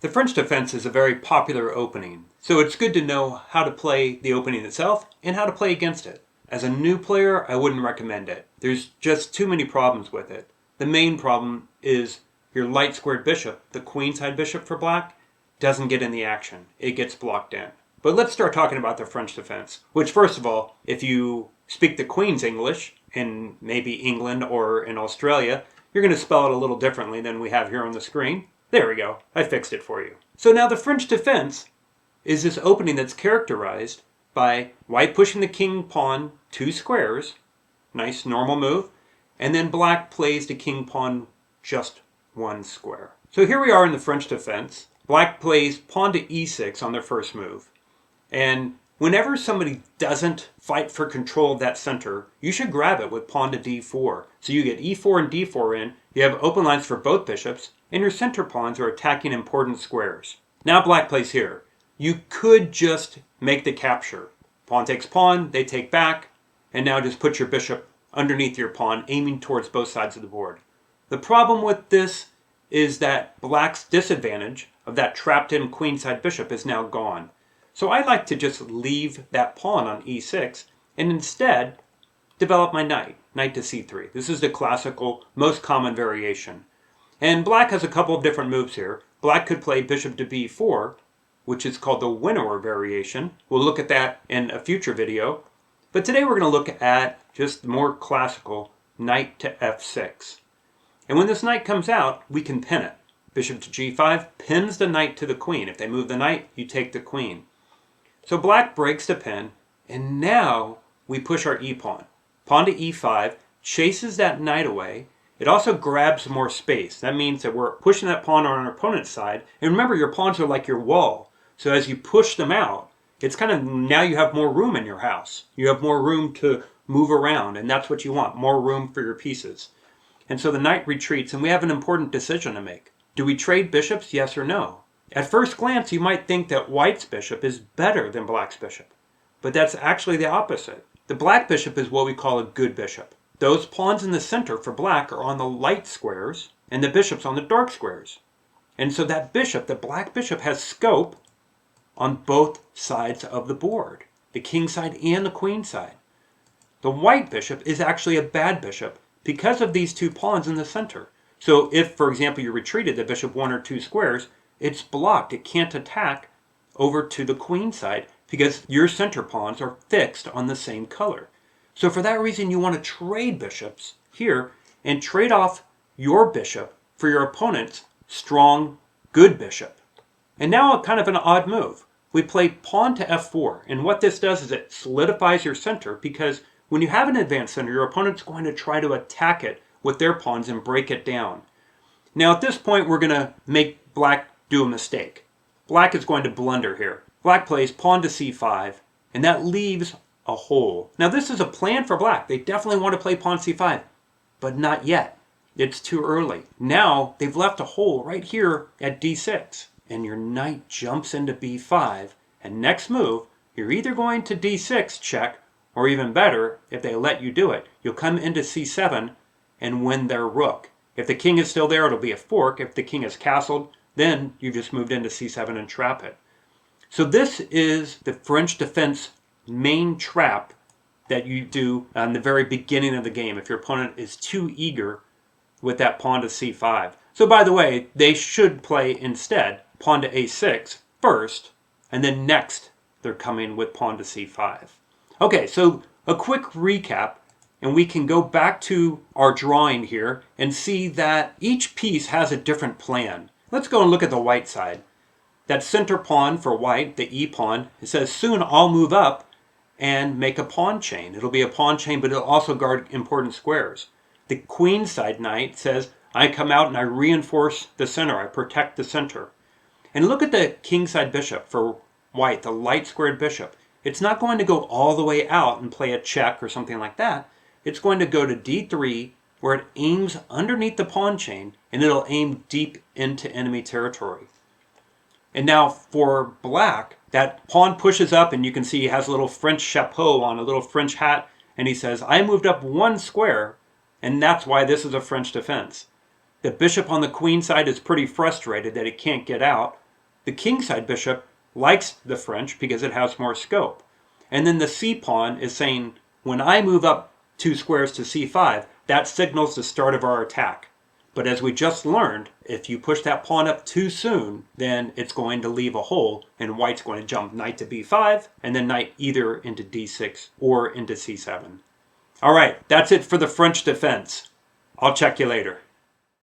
The French defense is a very popular opening, so it's good to know how to play the opening itself and how to play against it. As a new player, I wouldn't recommend it. There's just too many problems with it. The main problem is your light squared bishop, the queenside bishop for black, doesn't get in the action. It gets blocked in. But let's start talking about the French defense, which first of all, if you speak the Queen's English in maybe England or in Australia, you're going to spell it a little differently than we have here on the screen. There we go. I fixed it for you. So now the French defense is this opening that's characterized by white pushing the king pawn 2 squares, nice normal move, and then black plays the king pawn just 1 square. So here we are in the French defense. Black plays pawn to e6 on their first move. And whenever somebody doesn't fight for control of that center, you should grab it with pawn to d4. So you get e4 and d4 in, you have open lines for both bishops, and your center pawns are attacking important squares. Now black plays here. You could just make the capture. Pawn takes pawn, they take back, and now just put your bishop underneath your pawn, aiming towards both sides of the board. The problem with this is that black's disadvantage of that trapped-in queenside bishop is now gone. So I like to just leave that pawn on e6 and instead develop my knight to c3. This is the classical, most common variation. And black has a couple of different moves here. Black could play bishop to b4, which is called the winnower variation. We'll look at that in a future video. But today we're going to look at just the more classical knight to f6. And when this knight comes out, we can pin it. Bishop to g5 pins the knight to the queen. If they move the knight, you take the queen. So black breaks the pin, and now we push our e-pawn. Pawn to e5 chases that knight away. It also grabs more space. That means that we're pushing that pawn on our opponent's side. And remember, your pawns are like your wall. So as you push them out, it's kind of, now you have more room in your house. You have more room to move around, and that's what you want, more room for your pieces. And so the knight retreats, and we have an important decision to make. Do we trade bishops, yes or no? At first glance, you might think that white's bishop is better than black's bishop. But that's actually the opposite. The black bishop is what we call a good bishop. Those pawns in the center for black are on the light squares, and the bishop's on the dark squares. And so that bishop, the black bishop, has scope on both sides of the board, the king side and the queen side. The white bishop is actually a bad bishop because of these two pawns in the center. So if, for example, you retreated the bishop 1 or 2 squares, it's blocked. It can't attack over to the queen side because your center pawns are fixed on the same color. So for that reason, you want to trade bishops here and trade off your bishop for your opponent's strong, good bishop. And now kind of an odd move. We play pawn to f4. And what this does is it solidifies your center because when you have an advanced center, your opponent's going to try to attack it with their pawns and break it down. Now at this point, we're going to make black do a mistake. Black is going to blunder here. Black plays pawn to c5, and that leaves a hole. Now this is a plan for black. They definitely want to play pawn c5, but not yet. It's too early. Now they've left a hole right here at d6, and your knight jumps into b5, and next move, you're either going to d6 check, or even better, if they let you do it, you'll come into c7 and win their rook. If the king is still there, it'll be a fork. If the king is castled, then you just moved into c7 and trap it. So this is the French defense main trap that you do on the very beginning of the game if your opponent is too eager with that pawn to c5. So by the way, they should play instead pawn to a6 first, and then next they're coming with pawn to c5. Okay, so a quick recap, and we can go back to our drawing here and see that each piece has a different plan. Let's go and look at the white side. That center pawn for white, the e-pawn, it says soon I'll move up and make a pawn chain. It'll be a pawn chain, but it'll also guard important squares. The queen side knight says I come out and I reinforce the center, I protect the center. And look at the king side bishop for white, the light squared bishop. It's not going to go all the way out and play a check or something like that. It's going to go to d3, where it aims underneath the pawn chain, and it'll aim deep into enemy territory. And now for black, that pawn pushes up, and you can see he has a little French chapeau on, a little French hat, and he says, I moved up 1 square, and that's why this is a French defense. The bishop on the queen side is pretty frustrated that it can't get out, The kingside bishop likes the French because it has more scope. And then the c-pawn is saying, when I move up 2 squares to c5, that signals the start of our attack. But as we just learned, if you push that pawn up too soon, then it's going to leave a hole, and white's going to jump knight to b5, and then knight either into d6 or into c7. All right, that's it for the French defense. I'll check you later.